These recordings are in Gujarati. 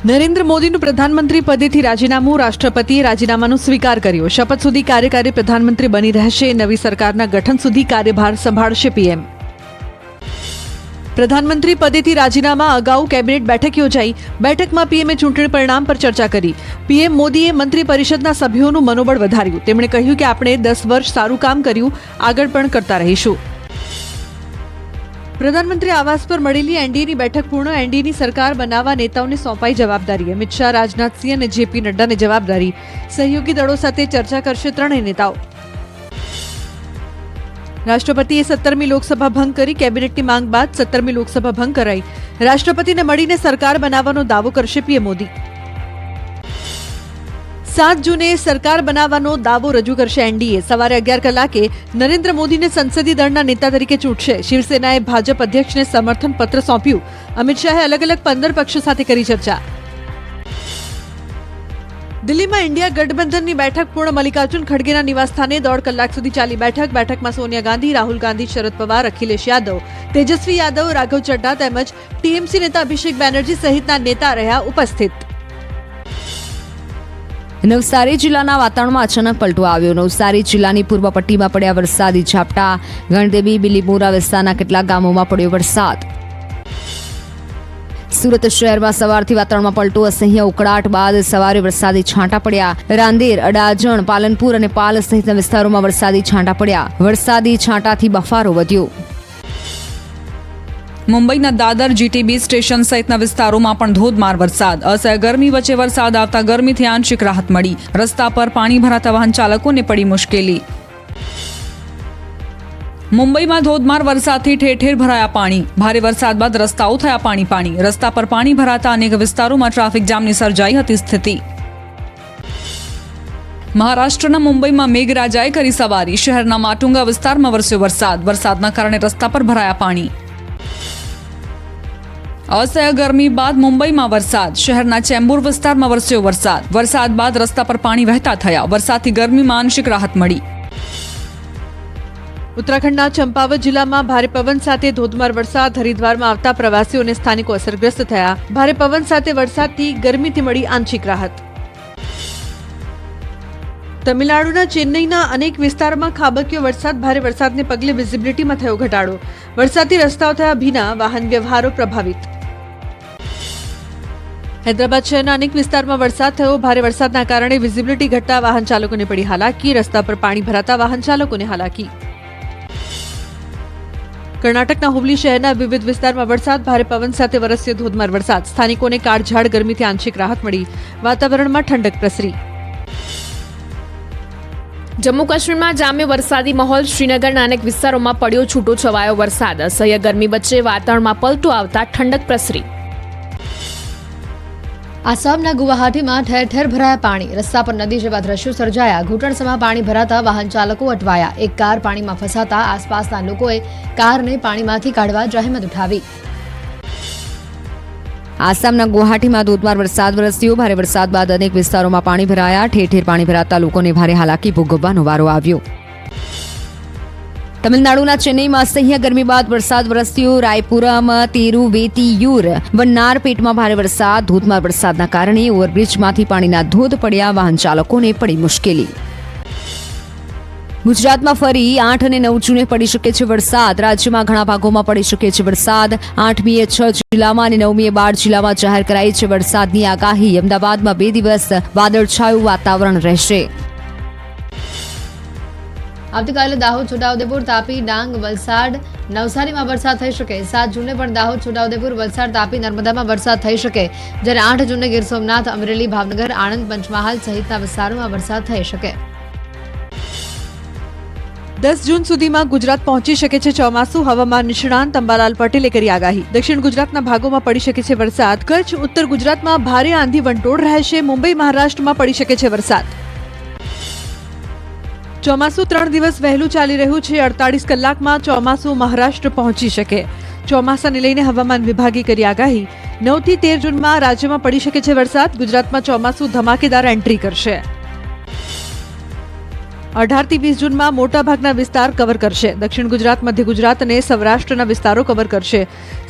નરેન્દ્ર મોદીનું પ્રધાનમંત્રી પદેથી રાજીનામું. રાષ્ટ્રપતિએ રાજીનામાનો સ્વીકાર કર્યો. શપથ સુધી કાર્યકારી પ્રધાનમંત્રી બની રહેશે. નવી સરકારના ગઠન સુધી કાર્યભાર સંભાળશે પીએમ. પ્રધાનમંત્રી પદેથી રાજીનામા અગાઉ કેબિનેટ બેઠક યોજાઈ. બેઠકમાં પીએમએ ચૂંટણી પરિણામ પર ચર્ચા કરી. પીએમ મોદીએ મંત્રી પરિષદના સભ્યોનું મનોબળ વધાર્યું. તેમણે કહ્યું કે આપણે 10 વર્ષ સારું કામ કર્યું, આગળ પણ કરતા રહીશું. પ્રધાનમંત્રી આવાસ પર મળેલી એનડીએની બેઠક પૂર્ણ. એનડીએની સરકાર બનાવવા નેતાઓને સોંપાઈ જવાબદારી. અમિત શાહ, રાજનાથસિંહ અને જેપી નડ્ડાને જવાબદારી. સહયોગી દળો સાથે ચર્ચા કરશે ત્રણેય નેતાઓ. રાષ્ટ્રપતિએ 17મી લોકસભા ભંગ કરી. કેબિનેટની માંગ બાદ 17મી લોકસભા ભંગ કરાઈ. રાષ્ટ્રપતિને મળીને સરકાર બનાવવાનો દાવો કરશે પીએમ મોદી. 7 જૂને સરકાર બનાવવાનો દાવો રજૂ કરશે એનડીએ. સવારે 11 કલાકે નરેન્દ્ર મોદીને સંસદીય દળના નેતા તરીકે ચૂંટશે. શિવસેનાએ ભાજપ અધ્યક્ષને સમર્થન પત્ર સોંપ્યું. અમિત શાહે અલગ અલગ 15 પક્ષો સાથે કરી ચર્ચા. દિલ્હીમાં ઇન્ડિયા ગઠબંધનની બેઠક પૂર્ણ. મલ્લિકાર્જુન ખડગેના નિવાસસ્થાને 1.5 કલાક સુધી ચાલી બેઠક. બેઠકમાં સોનિયા ગાંધી, રાહુલ ગાંધી, શરદ પવાર, અખિલેશ યાદવ, તેજસ્વી યાદવ, રાઘવ ચડ્ડા તેમજ ટીએમસી નેતા અભિષેક બેનર્જી સહિતના નેતા રહ્યા ઉપસ્થિત. નવસારી જિલ્લાના વાતાવરણમાં અચાનક પલટો આવ્યો. નવસારી જિલ્લાની પૂર્વ પટ્ટીમાં પડ્યા વરસાદી ઝાપટા. ગણદેવી, બિલીમોરા વિસ્તારના કેટલાક ગામોમાં પડ્યો વરસાદ. સુરત શહેરમાં સવારથી વાતાવરણમાં પલટો. અસહ્ય ઉકળાટ બાદ સવારે વરસાદી છાંટા પડ્યા. રાંદેર, અડાજણ, પાલનપુર અને પાલ સહિતના વિસ્તારોમાં વરસાદી છાંટા પડ્યા. વરસાદી છાંટાથી બફારો વધ્યો. મુંબઈના દાદર, જીટીબી સ્ટેશન સહિતના વિસ્તારોમાં પણ ધોધમાર વરસાદ. અસહ્ય ગરમી વચ્ચે વરસાદ આવતા ગરમીથી આંશિક રાહત મળી. રસ્તા પર પાણી ભરાતા વાહન ચાલકોને પડી મુશ્કેલી. મુંબઈમાં ધોધમાર વરસાદથી ઠેર ઠેર ભરાયા પાણી. ભારે વરસાદ બાદ રસ્તાઓ થયા પાણી. રસ્તા પર પાણી ભરાતા અનેક વિસ્તારોમાં ટ્રાફિક જામની સર્જાઈ હતી સ્થિતિ. મહારાષ્ટ્રના મુંબઈમાં મેઘરાજાએ કરી સવારી. શહેરના માટુંગા વિસ્તારમાં વરસ્યો વરસાદ. વરસાદના કારણે રસ્તા પર ભરાયા પાણી. અસહ્ય ગરમી બાદ મુંબઈમાં વરસાદ. શહેરના ચેમ્બુર વિસ્તારમાં વરસ્યો વરસાદ. વરસાદ બાદ રસ્તા પર પાણી વહેતા થયા. વરસાદથી ગરમીમાં આંશિક રાહત મળી. ઉત્તરાખંડના ચંપાવત જિલ્લામાં ભારે પવન સાથે ધોધમાર વરસાદ. હરિદ્વારમાં આવતા પ્રવાસીઓ અને સ્થાનિકો અસરગ્રસ્ત થયા. ભારે પવન સાથે વરસાદથી ગરમીથી મળી આંશિક રાહત. તમિલનાડુના ચેન્નઈના અનેક વિસ્તારોમાં ખાબક્યો વરસાદ. ભારે વરસાદને પગલે વિઝિબિલિટીમાં થયો ઘટાડો. વરસાદથી રસ્તાઓ થયા ભીના. વાહન વ્યવહારો પ્રભાવિત. હૈદરાબાદ શહેરના અનેક વિસ્તારમાં વરસાદ થયો. ભારે વરસાદના કારણે વિઝિબિલિટી ઘટતા વાહન ચાલકોને પડી હાલાકી. રસ્તા પર પાણી ભરાતા વાહન ચાલકોને હાલાકી. કર્ણાટકના હુબલી શહેરના વિવિધ વિસ્તારમાં વરસાદ. ભારે પવન સાથે વરસ્યો ધોધમાર વરસાદ. સ્થાનિકોને કાળઝાળ ગરમીથી આંશિક રાહત મળી. વાતાવરણમાં ઠંડક પ્રસરી. જમ્મુ કાશ્મીરમાં જામ્યો વરસાદી માહોલ. શ્રીનગરના અનેક વિસ્તારોમાં પડ્યો છૂટો છવાયો વરસાદ. અસહ્ય ગરમી વચ્ચે વાતાવરણમાં પલટો આવતા ઠંડક પ્રસરી. આસામના ગુવાહાટીમાં ઠેર ઠેર ભરાયા પાણી. રસ્તા પર નદી જેવા દ્રશ્યો સર્જાયા. ઘૂંટણસમાં પાણી ભરાતા વાહન ચાલકો અટવાયા. એક કાર પાણીમાં ફસાતા આસપાસના લોકોએ કારને પાણીમાંથી કાઢવા જહેમત ઉઠાવી. આસામના ગુવાહાટીમાં ધોધમાર વરસાદ વરસ્યો. ભારે વરસાદ બાદ અનેક વિસ્તારોમાં પાણી ભરાયા. ઠેર ઠેર પાણી ભરાતા લોકોને ભારે હાલાકી ભોગવવાનો વારો આવ્યો. તમિલનાડુના ચેન્નઈમાં અસહ્ય ગરમી બાદ વરસાદ વરસ્યો. રાયપુરમ, તિરુવેતિયુર, વન્નારપેટમાં ભારે વરસાદ. ધોધમાર વરસાદના કારણે ઓવરબ્રિજમાંથી પાણીના ધોધ પડ્યા. વાહન ચાલકોને પડી મુશ્કેલી. ગુજરાતમાં ફરી 8 અને 9 જૂને પડી શકે છે વરસાદ. રાજ્યમાં ઘણા ભાગોમાં પડી શકે છે વરસાદ. 8મીએ 6 જિલ્લામાં અને 9મીએ 12 જિલ્લામાં જાહેર કરાઈ છે વરસાદની આગાહી. અમદાવાદમાં 2 દિવસ વાદળછાયું વાતાવરણ રહેશે. આવતીકાલે દાહોદ, છોટાઉદેપુર, તાપી, ડાંગ, વલસાડ, નવસારીમાં વરસાદ થઈ શકે. 7 જૂને પણ દાહોદ, છોટાઉદેપુર, વલસાડ, તાપી, નર્મદામાં વરસાદ થઈ શકે. જ્યારે 8 જૂને ગીર સોમનાથ, અમરેલી, ભાવનગર, આણંદ, પંચમહાલ સહિતના વિસ્તારોમાં વરસાદ થઈ શકે. 10 જૂન સુધીમાં ગુજરાત પહોંચી શકે છે ચોમાસું. હવામાન નિષ્ણાંત અંબાલાલ પટેલે કરી આગાહી. દક્ષિણ ગુજરાતના ભાગોમાં પડી શકે છે વરસાદ. કચ્છ, ઉત્તર ગુજરાતમાં ભારે આંધી વંટોળ રહેશે. મુંબઈ, મહારાષ્ટ્રમાં પડી શકે છે વરસાદ. ચોમાસું 3 દિવસ વહેલું ચાલી રહ્યું છે. 48 કલાકમાં ચોમાસું મહારાષ્ટ્ર પહોંચી શકે. ચોમાસાને લઈને હવામાન વિભાગે કરી આગાહી. 9 થી 13 જૂનમાં રાજ્યમાં પડી શકે છે વરસાદ. ગુજરાતમાં ચોમાસું ધમાકેદાર એન્ટ્રી કરશે. 18 થી 20 જૂનમાં મોટાભાગના વિસ્તાર કવર કરશે. દક્ષિણ ગુજરાત, મધ્ય ગુજરાત અને સૌરાષ્ટ્રના વિસ્તારો કવર કરશે.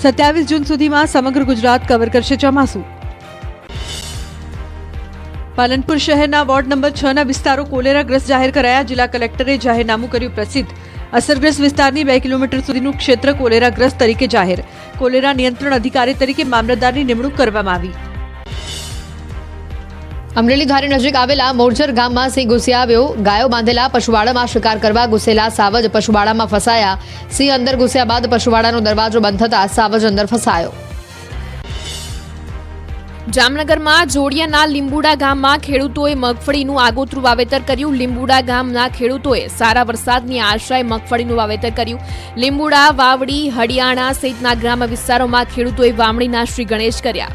27 જૂન સુધીમાં સમગ્ર ગુજરાત કવર કરશે ચોમાસું. પાલનપુર શહેરના વોર્ડ નંબર 6 ના વિસ્તારો કોલેરાગ્રસ્ત જાહેર કરાયા. જિલ્લા કલેક્ટરે જાહેરનામું કર્યું પ્રસિદ્ધ. અસરગ્રસ્ત વિસ્તારની 2 કિલોમીટર સુધીનું ક્ષેત્ર કોલેરાગ્રસ્ત તરીકે જાહેર. કોલેરા નિયંત્રણ અધિકારી તરીકે મામલતદારની નિમણૂક કરવામાં આવી. અમરેલી ધારી નજીક આવેલા મોરજર ગામમાં સિંહ ઘૂસી આવ્યો. ગાયો બાંધેલા પશુવાડામાં શિકાર કરવા ઘૂસેલા સાવજ પશુવાડામાં ફસાયા. સિંહ અંદર ઘૂસ્યા બાદ પશુવાડાનો દરવાજો બંધ થતા સાવજ અંદર ફસાયો. જામનગરમાં જોડિયાના લીંબુડા ગામમાં ખેડૂતોએ મગફળીનું આગોતરું વાવેતર કર્યું. લીંબુડા ગામના ખેડૂતોએ સારા વરસાદની આશાએ મગફળીનું વાવેતર કર્યું. લીંબુડા, વાવડી, હડિયાણા સહિતના ગ્રામ્ય વિસ્તારોમાં ખેડૂતોએ વાવણીના શ્રી ગણેશ કર્યા.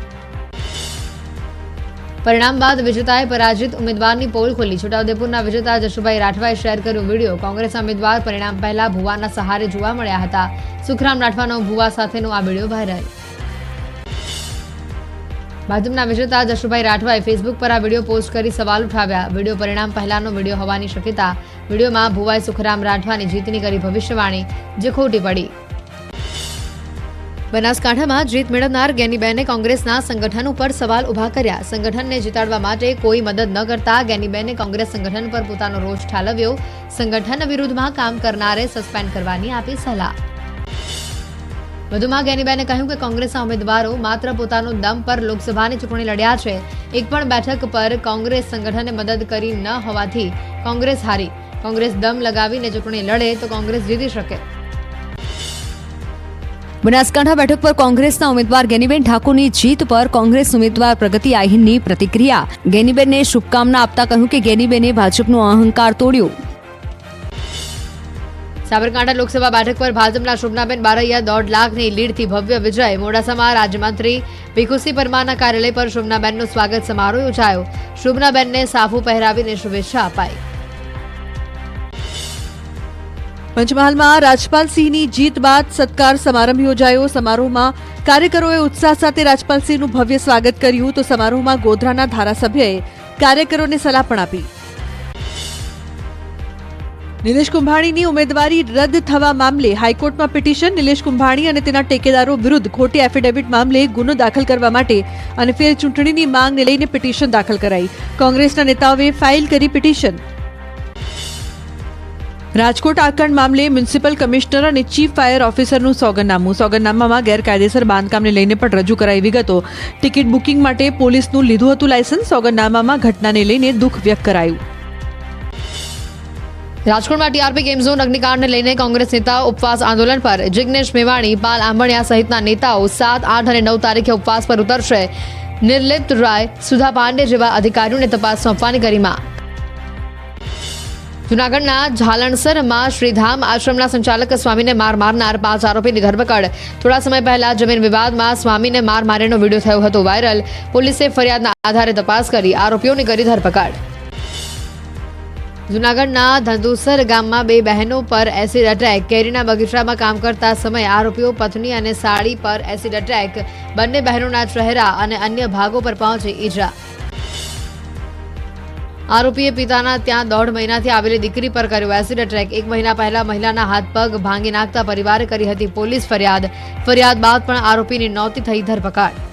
પરિણામ બાદ વિજેતાએ પરાજિત ઉમેદવારની પોલ ખોલી. છોટાઉદેપુરના વિજેતા જશુભાઈ રાઠવાએ શેર કર્યો વિડીયો. કોંગ્રેસના ઉમેદવાર પરિણામ પહેલા ભુવાના સહારે જોવા મળ્યા હતા. સુખરામ રાઠવાનો ભુવા સાથેનો આ વિડીયો વાયરલ. ભાજપના વિજેતા જશુભાઈ રાઠવાએ ફેસબુક પર આ વિડીયો પોસ્ટ કરી સવાલ ઉઠાવ્યા. વિડીયો પરિણામ પહેલાનો વિડીયો હોવાની શક્યતા. વિડીયોમાં ભુવાએ સુખરામ રાઠવાની જીતની કરી ભવિષ્યવાણી, જે ખોટી પડી. બનાસકાંઠામાં જીત મેળવનાર ગેનીબેને કોંગ્રેસના સંગઠન ઉપર સવાલ ઉભા કર્યા. સંગઠનને જીતાડવા માટે કોઈ મદદ ન કરતા ગેનીબેને કોંગ્રેસ સંગઠન પર પોતાનો રોષ ઠાલવ્યો. સંગઠન વિરુદ્ધમાં કામ કરનારે સસ્પેન્ડ કરવાની આપી સલાહ. વધુમાં ગેનીબેને કહ્યું કે કોંગ્રેસના ઉમેદવારો માત્ર પોતાનો દમ પર લોકસભાની ચૂંટણી લડ્યા છે. એક પણ બેઠક પર કોંગ્રેસ સંગઠને મદદ કરી ન હોવાથી કોંગ્રેસ હારી. કોંગ્રેસ દમ લગાવીને ચૂંટણી લડે તો કોંગ્રેસ જીતી શકે. બનાસકાંઠા બેઠક પર કોંગ્રેસના ઉમેદવાર ગેનીબેન ઠાકોરની જીત પર કોંગ્રેસ ઉમેદવાર પ્રગતિ આહિરની પ્રતિક્રિયા. ગેનીબેનને શુભકામના આપતા કહ્યું કે ગેનીબેને ભાજપનો અહંકાર તોડ્યો. સાબરકાંઠા લોકસભા બેઠક પર ભાજપના શોભનાબેન બારૈયા 1.5 લાખની લીડથી ભવ્ય વિજય. મોડાસામાં રાજ્યમંત્રી ભીખુસિંહ પરમારના કાર્યાલય પર શોભનાબેનનો સ્વાગત સમારોહ યોજાયો. શોભનાબેનને સાફું પહેરાવીને શુભેચ્છા અપાઈ. પંચમહાલમાં રાજપાલસિંહની જીત બાદ સત્કાર સમારંભ યોજાયો. સમારોહમાં કાર્યકરોએ ઉત્સાહ સાથે રાજપાલસિંહનું ભવ્ય સ્વાગત કર્યું તો સમારોહમાં ગોધરાના ધારાસભ્યએ કાર્યકરોને સલાહ પણ આપી. નિલેશ કુંભાણીની ઉમેદવારી રદ થવા મામલે હાઈકોર્ટમાં પિટિશન. નિલેશ કુંભાણી અને તેના ટેકેદારો વિરુદ્ધ ખોટી એફિડેવિટ મામલે ગુનો દાખલ કરવા માટે અને ફેર ચૂંટણીની માંગને લઈને પિટિશન દાખલ કરાઈ. કોંગ્રેસના નેતાઓએ ફાઇલ કરી પિટિશન. રાજકોટ આકાંડ મામલે મ્યુનિસિપલ કમિશનર અને ચીફ ફાયર ઓફિસરનું સોગંદનામું. સોગંદનામામાં ગેરકાયદેસર બાંધકામને લઈને પણ રજૂ કરાઈ વિગતો. ટિકિટ બુકિંગ માટે પોલીસનું લીધું હતું લાયસન્સ. સોગંદનામામાં ઘટનાને લઈને દુઃખ વ્યક્ત કરાયું. રાજકોટમાં ટીઆરપી ગેમ ઝોન અગ્નિકાંડને લઈને કોંગ્રેસ નેતાઓ ઉપવાસ આંદોલન પર. જિગ્નેશ મેવાણી, પાલ આંબણિયા સહિતના નેતાઓ 7, 8 અને 9 તારીખે ઉપવાસ પર ઉતરશે. નિર્લિપ્ત રાય, સુધા પાંડે જેવા અધિકારીઓને તપાસ સોંપવાની કરી માંગ. જૂનાગઢના ઝાલણસરમાં શ્રીધામ આશ્રમના સંચાલક સ્વામીને માર મારનાર 5 આરોપીની ધરપકડ. થોડા સમય પહેલા જમીન વિવાદમાં સ્વામીને માર માર્યાનો વિડીયો થયો હતો વાયરલ. પોલીસે ફરિયાદના આધારે તપાસ કરી આરોપીઓની કરી ધરપકડ. જૂનાગઢના ધંધુસર ગામમાં 2 બહેનો પર એસિડ એટેક. કેરીના બગીચામાં કામ કરતા સમયે આરોપીઓ પત્ની અને સાડી પર એસિડ એટેક. બંને બહેનોના ચહેરા અને અન્ય ભાગો પર પહોંચી ઈજા. આરોપીએ પિતાના ત્યાં 1.5 મહિનાથી આવેલી દીકરી પર કર્યો એસિડ એટેક. 1 મહિના પહેલા મહિલાના હાથ પગ ભાંગી નાખતા પરિવારે કરી હતી પોલીસ ફરિયાદ. ફરિયાદ બાદ પણ આરોપીની નહોતી થઈ ધરપકડ.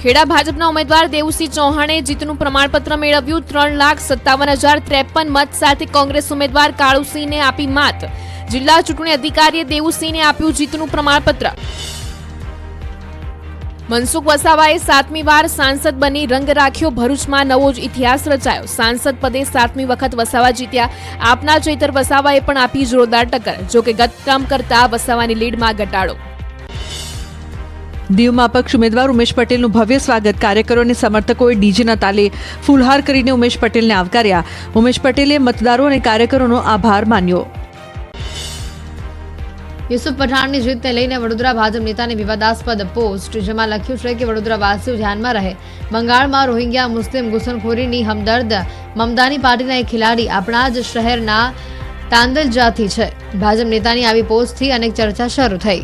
ખેડા ભાજપના ઉમેદવાર દેવુસિંહ ચૌહાણે જીતનું પ્રમાણપત્ર મેળવ્યું. 3,57,053 મત સાથે કોંગ્રેસ ઉમેદવાર કાળુસિંહને આપી માત. જિલ્લા ચૂંટણી અધિકારીએ દેવુસિંહને આપ્યું જીતનું પ્રમાણપત્ર. મનસુખ વસાવાએ 7મી વાર સાંસદ બની રંગ રાખ્યો. ભરૂચમાં નવો જ ઇતિહાસ રચાયો. સાંસદ પદે 7મી વખત વસાવા જીત્યા. આપના ચૈતર વસાવાએ પણ આપી જોરદાર ટક્કર. જોકે ગત ટર્મ કરતા વસાવાની લીડમાં ઘટાડો. દીવમાં અપક્ષ ઉમેદવાર ઉમેશ પટેલનું ભવ્ય સ્વાગત. કાર્યકરો અને સમર્થકોએ ડીજેના તાલે ફૂલહાર કરીને ઉમેશ પટેલને આવકાર્યા. ઉમેશ પટેલે મતદારો અને કાર્યકરોનો આભાર માન્યો. યુસુફ પઠાણની જીતને લઈને વડોદરા ભાજપ નેતાની વિવાદાસ્પદ પોસ્ટ, જેમાં લખ્યું છે કે વડોદરાવાસીઓ ધ્યાનમાં રહે. બંગાળમાં રોહિંગ્યા મુસ્લિમ ઘૂસણખોરીની હમદર્દ મમદાની પાર્ટીના એક ખેલાડી આપણા જ શહેરના તાંદલજાથી છે. ભાજપ નેતાની આવી પોસ્ટથી અનેક ચર્ચા શરૂ થઈ.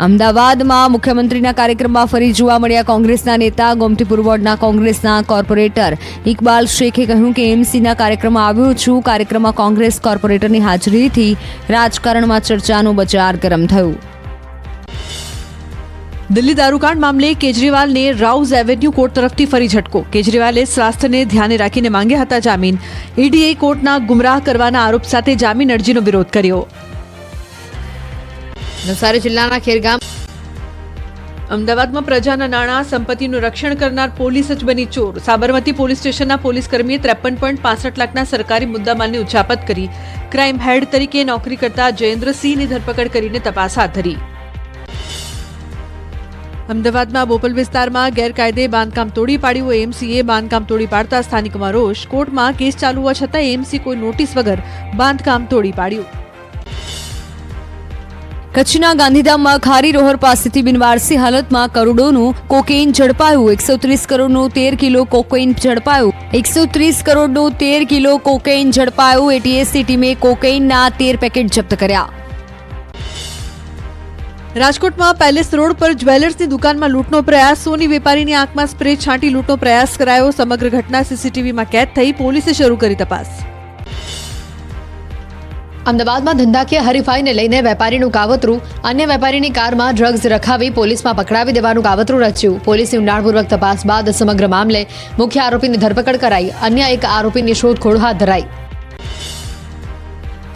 અમદાવાદમાં મુખ્યમંત્રીના કાર્યક્રમમાં ફરી જોવા મળ્યા કોંગ્રેસના નેતા. ગોમતીપુર વોર્ડના કોંગ્રેસના કોર્પોરેટર ઇકબાલ શેખે કહ્યું કે એમસીના કાર્યક્રમમાં આવ્યો છું. કાર્યક્રમમાં કોંગ્રેસ કોર્પોરેટરની હાજરીથી રાજકારણમાં ચર્ચાનું બજાર ગરમ થયું. દિલ્હી દારૂકાંડ મામલે કેજરીવાલને રાઉઝ એવેન્યુ કોર્ટ તરફથી ફરી ઝટકો. કેજરીવાલે સ્વાસ્થ્યને ધ્યાને રાખીને માંગ્યા હતા જામીન. ઈડીએ કોર્ટના ગુમરાહ કરવાના આરોપ સાથે જામીન અરજીનો વિરોધ કર્યો. નવસારી જિલ્લાના ખેરગામ અમદાવાદમાં પ્રજાના નાણાં સંપત્તિનું રક્ષણ કરનાર પોલીસ જ બની ચોર. સાબરમતી પોલીસ સ્ટેશનના પોલીસ કર્મીએ 53.65 લાખના સરકારી મુદ્દામાલની ઉચાપત કરી. ક્રાઇમ હેડ તરીકે નોકરી કરતા જયેન્દ્રસિંહની ધરપકડ કરીને તપાસ હાથ ધરી. અમદાવાદમાં બોપલ વિસ્તારમાં ગેરકાયદે બાંધકામ તોડી પાડ્યું. એએમસીએ બાંધકામ તોડી પાડતા સ્થાનિકોમાં રોષ. કોર્ટમાં કેસ ચાલુ હોવા છતાં એએમસી કોઈ નોટિસ વગર બાંધકામ તોડી પાડ્યું. કચ્છના ગાંધીધામમાં ખારી રોહર પાસેથી બિનવારસી હાલતમાં કરોડોનું કોકેઇન ઝડપાયું. 130 કરોડનું 13 કિલો કોકેઇન ઝડપાયું. 130 કરોડનું 13 કિલો કોકેઇન ઝડપાયું. એટીએસની ટીમે કોકેઇનના 13 પેકેટ જપ્ત કર્યા. રાજકોટમાં પેલેસ રોડ પર જ્વેલર્સની દુકાનમાં લૂંટનો પ્રયાસ. સોની વેપારીની આંખમાં સ્પ્રે છાંટી લૂંટનો પ્રયાસ કરાયો. સમગ્ર ઘટના સીસીટીવીમાં કેદ થઈ. પોલીસે શરૂ કરી તપાસ. અમદાવાદમાં ધંધાકીય હરીફાઈને લઈને વેપારીનું કાવતરું. અન્ય વેપારીની કારમાં ડ્રગ્સ રખાવી પોલીસમાં પકડાવી દેવાનું કાવતરું રચ્યું. પોલીસે ઊંડાણપૂર્વક તપાસ બાદ સમગ્ર મામલે મુખ્ય આરોપીની ધરપકડ કરાઈ. અન્ય એક આરોપીની શોધખોળ હાથ ધરાઈ.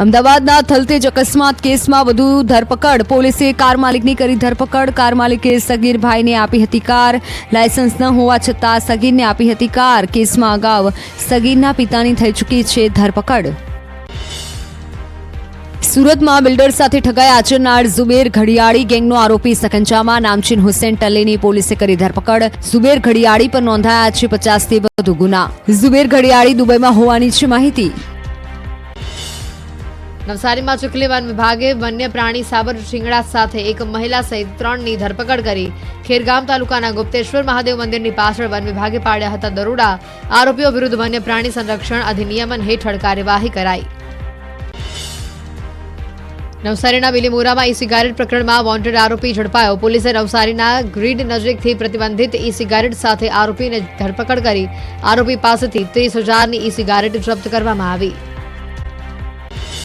અમદાવાદના થલતેજ અકસ્માત કેસમાં વધુ ધરપકડ. પોલીસે કાર માલિકની કરી ધરપકડ. કાર માલિકે સગીર ભાઈને આપી હતી કાર. લાયસન્સ ન હોવા છતાં સગીરને આપી હતી કાર. કેસમાં અગાઉ સગીરના પિતાની થઈ ચૂકી છે ધરપકડ. સુરતમાં બિલ્ડર સાથે ઠગાઈ આચરનાર ઝુબેર ઘડિયાળી ગેંગનો આરોપી સકંજામાં. નામચીન હુસેન ટલ્લેની પોલીસે કરી ધરપકડ. ઝુબેર ઘડિયાળી પર નોંધાયા છે 50થી વધુ ગુના. ઝુબેર ઘડિયાળી દુબઈમાં હોવાની છે માહિતી. નવસારીમાં ચીખલી વન વિભાગે વન્ય પ્રાણી સાબર શિંગડા સાથે એક મહિલા સહિત 3ની ધરપકડ કરી. ખેરગામ તાલુકાના ગુપ્તેશ્વર મહાદેવ મંદિરની પાછળ વન વિભાગે પાડ્યા હતા દરોડા. આરોપીઓ વિરુદ્ધ વન્ય પ્રાણી સંરક્ષણ અધિનિયમ હેઠળ કાર્યવાહી કરાઈ. નવસારીના બિલીમોરામાં ઈ સિગારેટ પ્રકરણમાં વોન્ટેડ આરોપી ઝડપાયો. પોલીસે નવસારીના ગ્રીડ નજીકથી પ્રતિબંધિત ઈ સિગારેટ સાથે આરોપીને ધરપકડ કરી. આરોપી પાસેથી 30,000ની ઈ સિગારેટ જપ્ત કરવામાં આવી.